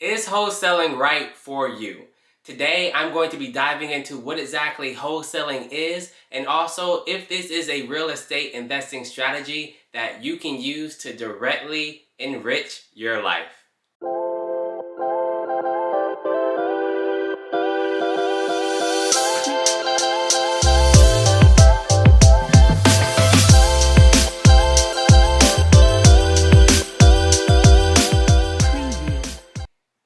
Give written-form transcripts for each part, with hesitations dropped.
Is wholesaling right for you? Today, I'm going to be diving into what exactly wholesaling is and also if this is a real estate investing strategy that you can use to directly enrich your life.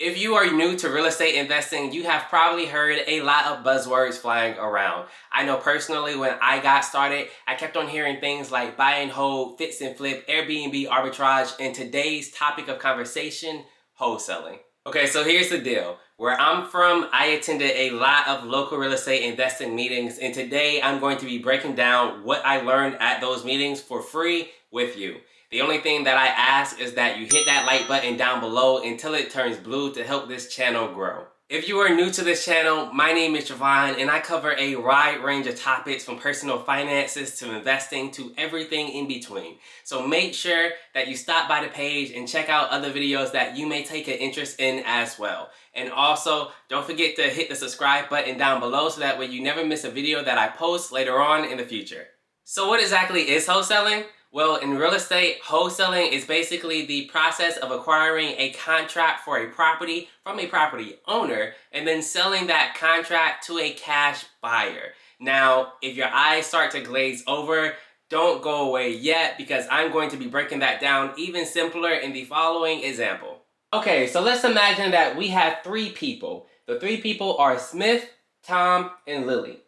If you are new to real estate investing, you have probably heard a lot of buzzwords flying around. I know personally when I got started, I kept on hearing things like buy and hold, fix and flip, Airbnb arbitrage, and today's topic of conversation, wholesaling. Okay, so here's the deal. Where I'm from, I attended a lot of local real estate investing meetings, and today I'm going to be breaking down what I learned at those meetings for free with you. The only thing that I ask is that you hit that like button down below until it turns blue to help this channel grow. If you are new to this channel, my name is Javon and I cover a wide range of topics from personal finances to investing to everything in between. So make sure that you stop by the page and check out other videos that you may take an interest in as well. And also, don't forget to hit the subscribe button down below so that way you never miss a video that I post later on in the future. So what exactly is wholesaling? Well, in real estate, wholesaling is basically the process of acquiring a contract for a property from a property owner and then selling that contract to a cash buyer. Now, if your eyes start to glaze over, don't go away yet because I'm going to be breaking that down even simpler in the following example. Okay, so let's imagine that we have three people. The three people are Smith, Tom, and Lily.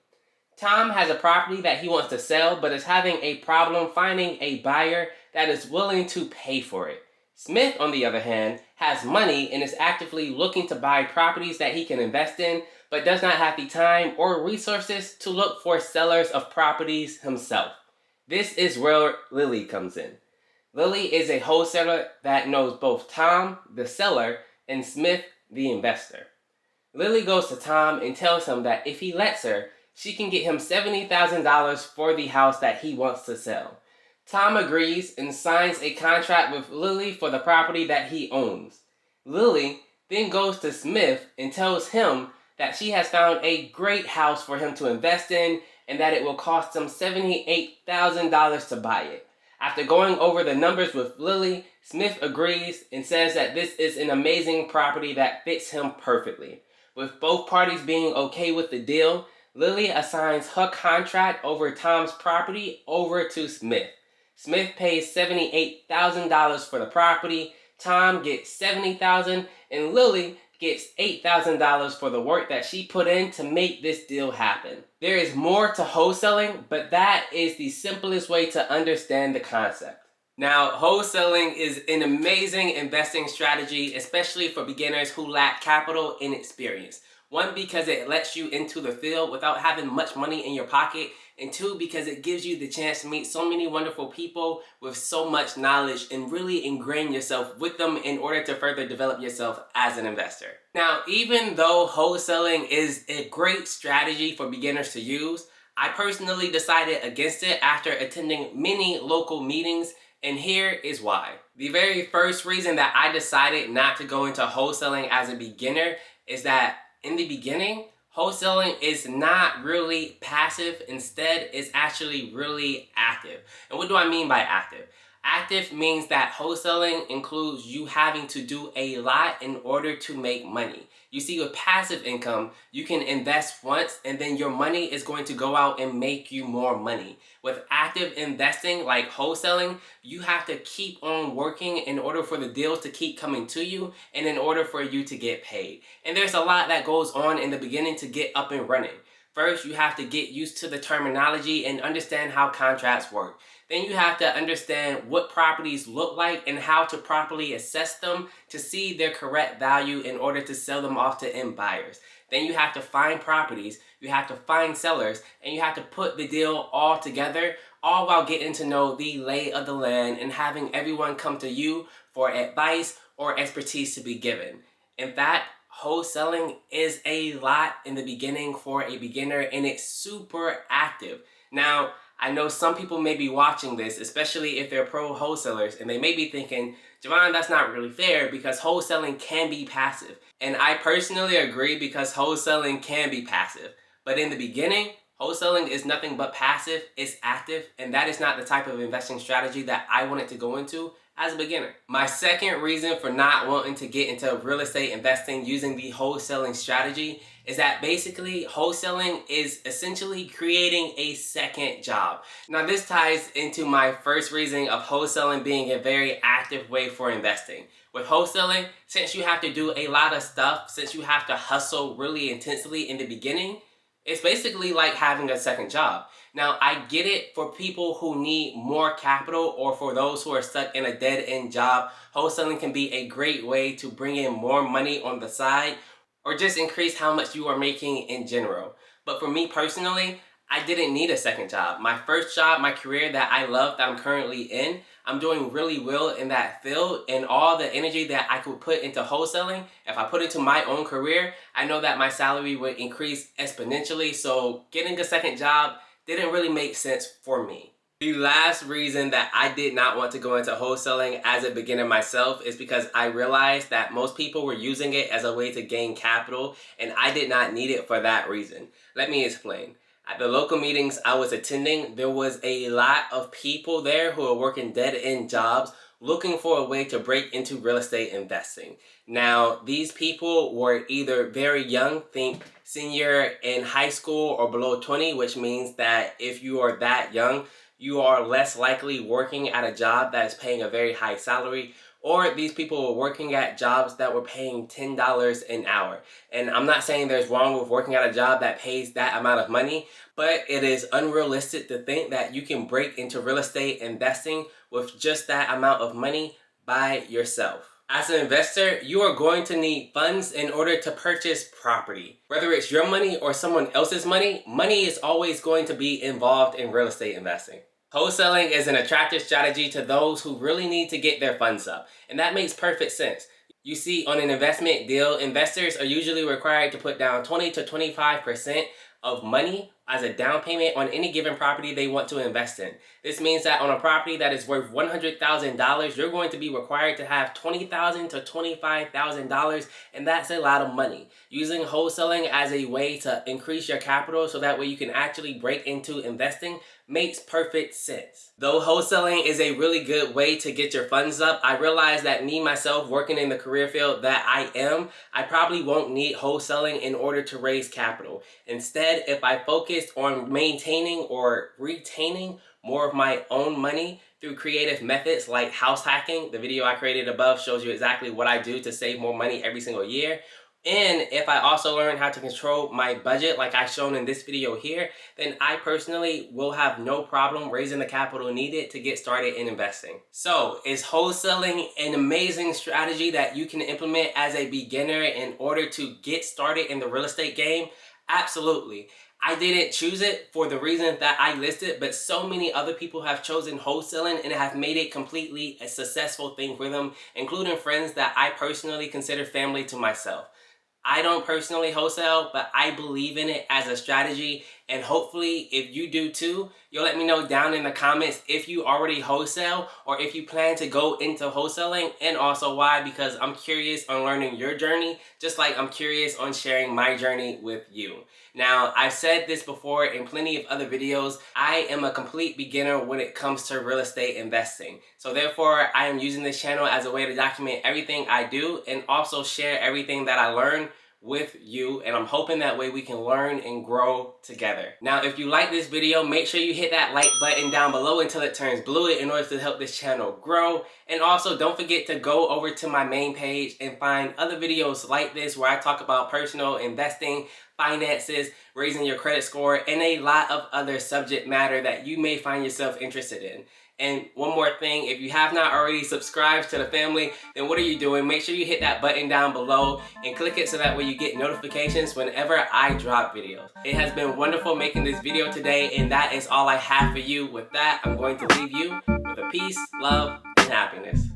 Tom has a property that he wants to sell, but is having a problem finding a buyer that is willing to pay for it. Smith, on the other hand, has money and is actively looking to buy properties that he can invest in, but does not have the time or resources to look for sellers of properties himself. This is where Lily comes in. Lily is a wholesaler that knows both Tom, the seller, and Smith, the investor. Lily goes to Tom and tells him that if he lets her, she can get him $70,000 for the house that he wants to sell. Tom agrees and signs a contract with Lily for the property that he owns. Lily then goes to Smith and tells him that she has found a great house for him to invest in and that it will cost him $78,000 to buy it. After going over the numbers with Lily, Smith agrees and says that this is an amazing property that fits him perfectly. With both parties being okay with the deal, Lily assigns her contract over Tom's property over to Smith. Smith pays $78,000 for the property, Tom gets $70,000, and Lily gets $8,000 for the work that she put in to make this deal happen. There is more to wholesaling, but that is the simplest way to understand the concept. Now, wholesaling is an amazing investing strategy, especially for beginners who lack capital and experience. One, because it lets you into the field without having much money in your pocket. And two, because it gives you the chance to meet so many wonderful people with so much knowledge and really ingrain yourself with them in order to further develop yourself as an investor. Now, even though wholesaling is a great strategy for beginners to use, I personally decided against it after attending many local meetings, and here is why. The very first reason that I decided not to go into wholesaling as a beginner is that in the beginning, wholesaling is not really passive. Instead, it's actually really active. And what do I mean by active? Active means that wholesaling includes you having to do a lot in order to make money. You see, with passive income, you can invest once and then your money is going to go out and make you more money. With active investing like wholesaling, you have to keep on working in order for the deals to keep coming to you and in order for you to get paid. And there's a lot that goes on in the beginning to get up and running. First, you have to get used to the terminology and understand how contracts work. Then you have to understand what properties look like and how to properly assess them to see their correct value in order to sell them off to end buyers. Then you have to find properties, you have to find sellers, and you have to put the deal all together, all while getting to know the lay of the land and having everyone come to you for advice or expertise to be given. In fact, wholesaling is a lot in the beginning for a beginner and it's super active. Now, I know some people may be watching this, especially if they're pro wholesalers, and they may be thinking, Javon, that's not really fair because wholesaling can be passive. And I personally agree because wholesaling can be passive. But in the beginning, wholesaling is nothing but passive, it's active, and that is not the type of investing strategy that I wanted to go into as a beginner. My second reason for not wanting to get into real estate investing using the wholesaling strategy is that basically wholesaling is essentially creating a second job. Now this ties into my first reason of wholesaling being a very active way for investing. With wholesaling, since you have to do a lot of stuff, since you have to hustle really intensely in the beginning, it's basically like having a second job. Now, I get it for people who need more capital or for those who are stuck in a dead-end job. Wholesaling can be a great way to bring in more money on the side or just increase how much you are making in general. But for me personally, I didn't need a second job. My first job, my career that I love, that I'm currently in, I'm doing really well in that field, and all the energy that I could put into wholesaling, if I put into my own career, I know that my salary would increase exponentially. So getting a second job didn't really make sense for me. The last reason that I did not want to go into wholesaling as a beginner myself is because I realized that most people were using it as a way to gain capital, and I did not need it for that reason. Let me explain. At the local meetings I was attending, there was a lot of people there who are working dead-end jobs looking for a way to break into real estate investing. Now, these people were either very young, think senior in high school or below 20, which means that if you are that young, you are less likely working at a job that is paying a very high salary, or these people were working at jobs that were paying $10 an hour. And I'm not saying there's wrong with working at a job that pays that amount of money, but it is unrealistic to think that you can break into real estate investing with just that amount of money by yourself. As an investor, you are going to need funds in order to purchase property. Whether it's your money or someone else's money, money is always going to be involved in real estate investing. Wholesaling is an attractive strategy to those who really need to get their funds up, and that makes perfect sense. You see, on an investment deal, investors are usually required to put down 20 to 25% of money as a down payment on any given property they want to invest in. This means that on a property that is worth $100,000, you're going to be required to have $20,000 to $25,000, and that's a lot of money. Using wholesaling as a way to increase your capital so that way you can actually break into investing makes perfect sense. Though wholesaling is a really good way to get your funds up, I realize that me, myself, working in the career field that I am, I probably won't need wholesaling in order to raise capital. Instead, if I focused on maintaining or retaining more of my own money through creative methods like house hacking, the video I created above shows you exactly what I do to save more money every single year. And if I also learn how to control my budget like I've shown in this video here, then I personally will have no problem raising the capital needed to get started in investing. So, is wholesaling an amazing strategy that you can implement as a beginner in order to get started in the real estate game? Absolutely. I didn't choose it for the reason that I listed, but so many other people have chosen wholesaling and have made it completely a successful thing for them, including friends that I personally consider family to myself. I don't personally wholesale, but I believe in it as a strategy, and hopefully if you do too, you'll let me know down in the comments if you already wholesale or if you plan to go into wholesaling, and also why, because I'm curious on learning your journey, just like I'm curious on sharing my journey with you. Now, I've said this before in plenty of other videos, I am a complete beginner when it comes to real estate investing. So therefore, I am using this channel as a way to document everything I do and also share everything that I learn with you, and I'm hoping that way we can learn and grow together. Now, if you like this video, make sure you hit that like button down below until it turns blue in order to help this channel grow. And also, don't forget to go over to my main page and find other videos like this where I talk about personal investing, finances, raising your credit score, and a lot of other subject matter that you may find yourself interested in. And one more thing, if you have not already subscribed to the family, then what are you doing? Make sure you hit that button down below and click it so that way you get notifications whenever I drop videos. It has been wonderful making this video today, and that is all I have for you. With that, I'm going to leave you with a peace, love, and happiness.